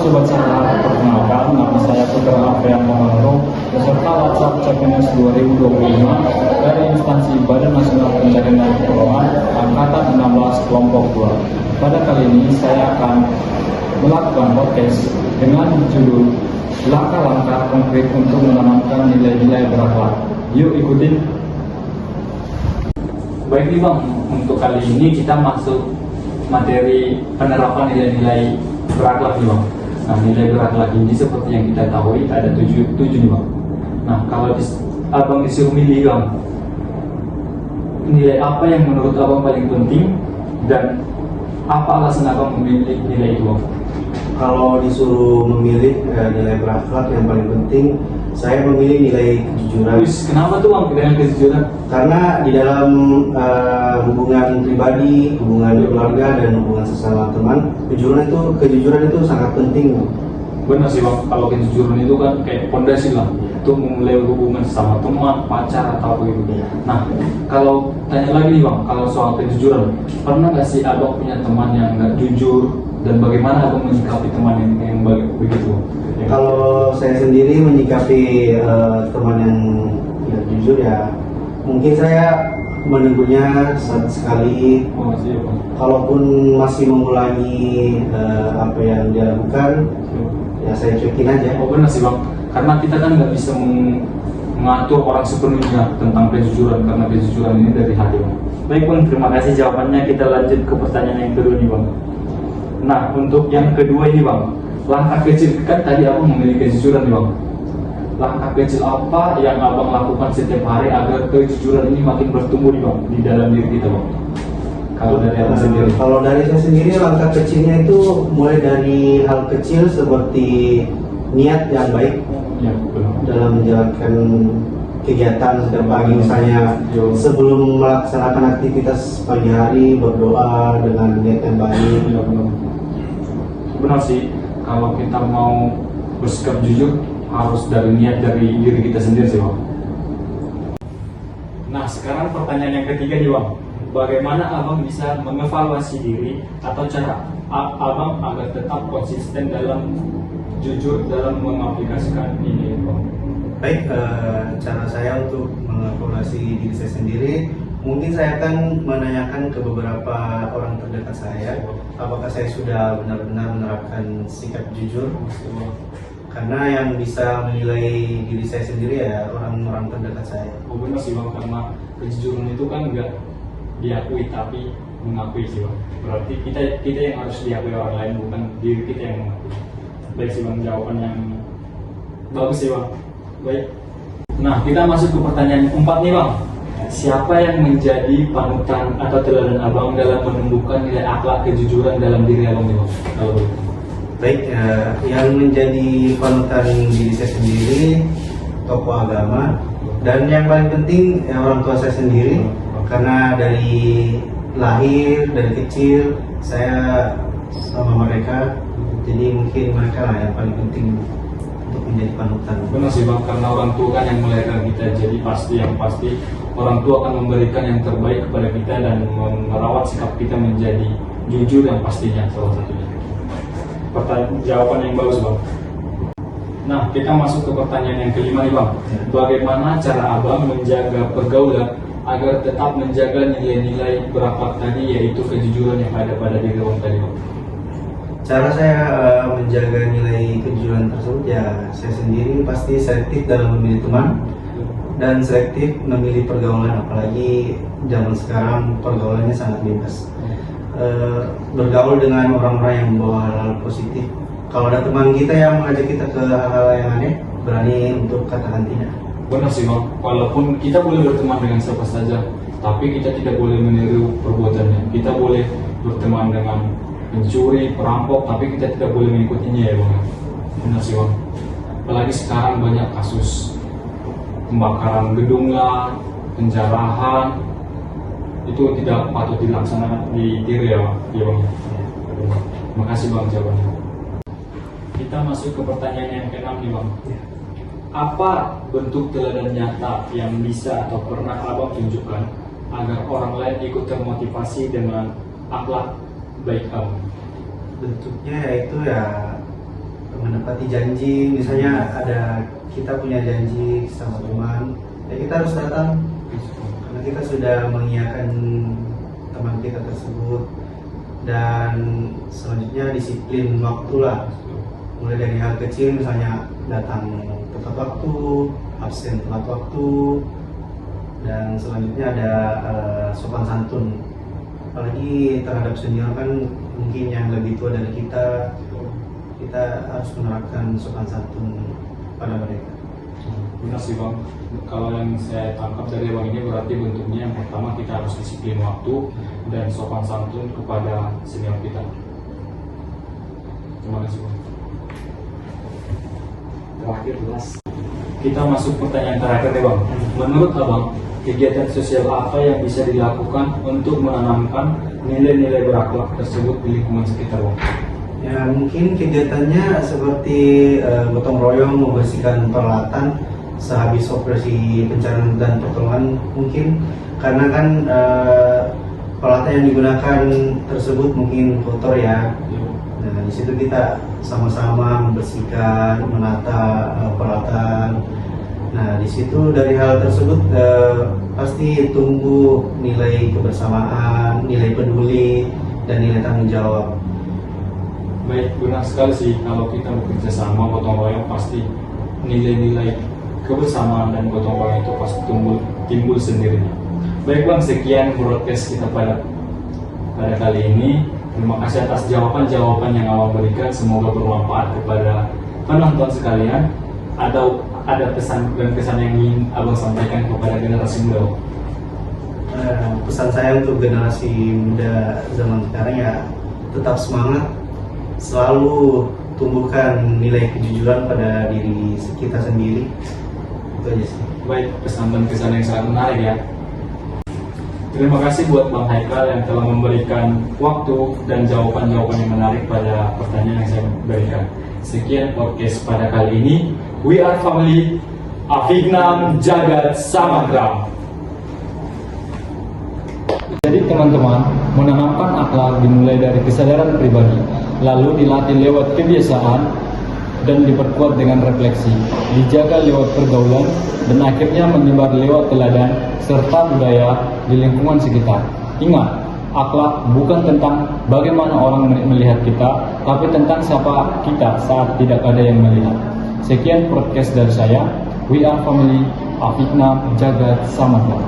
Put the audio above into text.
Sobat Sehat, perkenalkan nama saya Putra Afrian Mohamad, peserta WhatsApp CPNS 2025 dari instansi Badan Nasional Pencarian dan Pertolongan Angkatan 16 Kelompok 2. Pada kali ini saya akan melakukan podcast dengan judul langkah-langkah konkret untuk menanamkan nilai-nilai berakhlak. Yuk ikutin. Baik nih Bang, untuk kali ini kita masuk materi penerapan nilai-nilai berakhlak nih Bang. Nah, nilai berakhlak ini seperti yang kita tahu ada tujuh nih Bang. Nah, kalau Abang disuruh milih Bang, nilai apa yang menurut Abang paling penting dan apa alasan Abang memilih nilai itu Bang? Kalau disuruh memilih nilai berakhlak yang paling penting, saya memilih nilai kejujuran. Kenapa tuh Bang dengan kejujuran? Karena di dalam hubungan pribadi, hubungan keluarga, dan hubungan sesama teman, kejujuran itu sangat penting. Benar sih Bang, kalau kejujuran itu kan kayak pondasi lah untuk memulai hubungan sama teman, pacar atau begitu. Nah, kalau tanya lagi nih Bang, kalau soal kejujuran, pernah nggak sih Abang punya teman yang nggak jujur dan bagaimana Abang menyikapi teman yang begitu? Kalau saya sendiri menyikapi teman yang tidak jujur ya, mungkin saya menegurnya sekali. Kalaupun masih mengulangi apa yang dia lakukan, ya saya cuekin aja. Oh benar sih Bang, karena kita kan nggak bisa mengatur orang sepenuhnya tentang kejujuran, karena kejujuran ini dari hati Bang. Baik Bang, terima kasih jawabannya. Kita lanjut ke pertanyaan yang kedua nih Bang. Nah, untuk yang kedua ini Bang, langkah kecil, kan tadi Abang memilih kejujuran nih Bang. Langkah kecil apa yang Abang lakukan setiap hari agar kejujuran ini makin bertumbuh nih Bang di dalam diri kita Bang? Kalau dari Abang sendiri? Kalau dari saya sendiri, langkah kecilnya itu mulai dari hal kecil seperti niat yang baik dalam menjalankan kegiatan setiap pagi, misalnya sebelum melaksanakan aktivitas pagi hari berdoa dengan niat yang baik. Benar sih, kalau kita mau bersikap jujur harus dari niat dari diri kita sendiri sih Bang. Nah, sekarang pertanyaan yang ketiga nih Bang, bagaimana Abang bisa mengevaluasi diri atau cara Abang agar tetap konsisten dalam jujur dalam mengaplikasikan ini Bang? Baik, cara saya untuk mengevaluasi diri saya sendiri, mungkin saya akan menanyakan ke beberapa orang terdekat saya, apakah saya sudah benar-benar menerapkan sikap jujur. Karena yang bisa menilai diri saya sendiri ya orang-orang terdekat saya. Oh benar sih Bang, karena kejujuran itu kan enggak diakui tapi mengakui sih Bang. Berarti kita yang harus diakui orang lain, bukan diri kita yang mengakui. Baik sih Bang, jawaban yang bagus sih Bang. Baik. Nah, kita masuk ke pertanyaan keempat nih Bang. Siapa yang menjadi panutan atau teladan Abang dalam menumbuhkan nilai akhlak kejujuran dalam diri Abang nih Bang? Kalau boleh. Baik, yang menjadi panutan diri saya sendiri tokoh agama, dan yang paling penting orang tua saya sendiri, karena dari lahir, dari kecil saya sama mereka, jadi mungkin mereka lah yang paling penting untuk menjadi panutan. Benar sih Bang, karena orang tua kan yang melahirkan kita, jadi pasti orang tua akan memberikan yang terbaik kepada kita dan merawat sikap kita menjadi jujur yang pastinya salah satunya. Jawaban yang bagus Bang. Nah, kita masuk ke pertanyaan yang kelima nih Bang. Bagaimana cara Abang menjaga pergaulan agar tetap menjaga nilai-nilai berakhlak tadi, yaitu kejujuran yang ada pada diri Abang tadi Bang? Cara saya menjaga nilai kejujuran tersebut ya, saya sendiri pasti selektif dalam memilih teman dan selektif memilih pergaulan, apalagi zaman sekarang pergaulannya sangat bebas. Bergaul dengan orang-orang yang membawa hal-hal positif. Kalau ada teman kita yang mengajak kita ke hal-hal yang aneh, berani untuk katakan tidak. Benar sih Bang, walaupun kita boleh berteman dengan siapa saja, tapi kita tidak boleh meniru perbuatannya. Kita boleh berteman dengan pencuri, perampok, tapi kita tidak boleh mengikutinya ya Bang. Benar sih Bang. Apalagi sekarang banyak kasus pembakaran gedung lah, penjarahan, itu tidak patut dilaksanakan, ditiru ya Bang. Ya Bang. Terima kasih Bang jawabannya. Kita masuk ke pertanyaan yang ke-6 nih Bang. Apa bentuk teladan nyata yang bisa atau pernah Abang tunjukkan agar orang lain ikut termotivasi dengan akhlak baik Abang? Bentuknya yaitu ya menepati janji. Misalnya kita punya janji sama teman, ya kita harus datang karena kita sudah mengiyakan teman kita tersebut. Dan selanjutnya disiplin waktu lah, mulai dari hal kecil, misalnya datang tepat waktu, absen tepat waktu, dan selanjutnya ada sopan santun. Apalagi terhadap senior kan mungkin yang lebih tua dari kita harus menerapkan sopan santun pada mereka. Benar sih Bang, kalau yang saya tangkap dari Bang ini berarti bentuknya yang pertama kita harus disiplin waktu dan sopan santun kepada senior kita. Terima kasih Bang. Terakhir jelas. Kita masuk pertanyaan terakhir nih Bang. Menurut Abang, kegiatan sosial apa yang bisa dilakukan untuk menanamkan nilai-nilai berakhlak tersebut di lingkungan sekitar Bang? Ya mungkin kegiatannya seperti gotong royong membersihkan peralatan sehabis operasi pencarian dan pertolongan, mungkin karena kan peralatan yang digunakan tersebut mungkin kotor ya. Nah di situ kita sama-sama membersihkan, menata peralatan. Nah di situ dari hal tersebut pasti tumbuh nilai kebersamaan, nilai peduli, dan nilai tanggung jawab. Baik, benar sekali sih, kalau kita bekerja sama gotong royong pasti nilai-nilai kebersamaan dan gotong royong itu pasti timbul sendirinya. Baik Bang, sekian broadcast kita pada kali ini. Terima kasih atas jawaban-jawaban yang Abang berikan, semoga bermanfaat kepada penonton sekalian. Ada pesan dan kesan yang ingin Abang sampaikan kepada generasi muda? Pesan saya untuk generasi muda zaman sekarang ya, tetap semangat, selalu tumbuhkan nilai kejujuran pada diri kita sendiri. Itu aja sih. Baik, pesan dan kesan yang sangat menarik ya. Terima kasih buat Bang Haikal yang telah memberikan waktu dan jawaban-jawaban yang menarik pada pertanyaan yang saya berikan. Sekian podcast pada kali ini. We are family, Avignam Jagat Samagam. Jadi teman-teman, menanamkan akhlak dimulai dari kesadaran pribadi, lalu dilatih lewat kebiasaan dan diperkuat dengan refleksi, dijaga lewat pergaulan, dan akhirnya menyebar lewat teladan serta budaya di lingkungan sekitar. Ingat, akhlak bukan tentang bagaimana orang melihat kita, tapi tentang siapa kita saat tidak ada yang melihat. Sekian podcast dari saya. We are family, Avignam Jagat Samagam.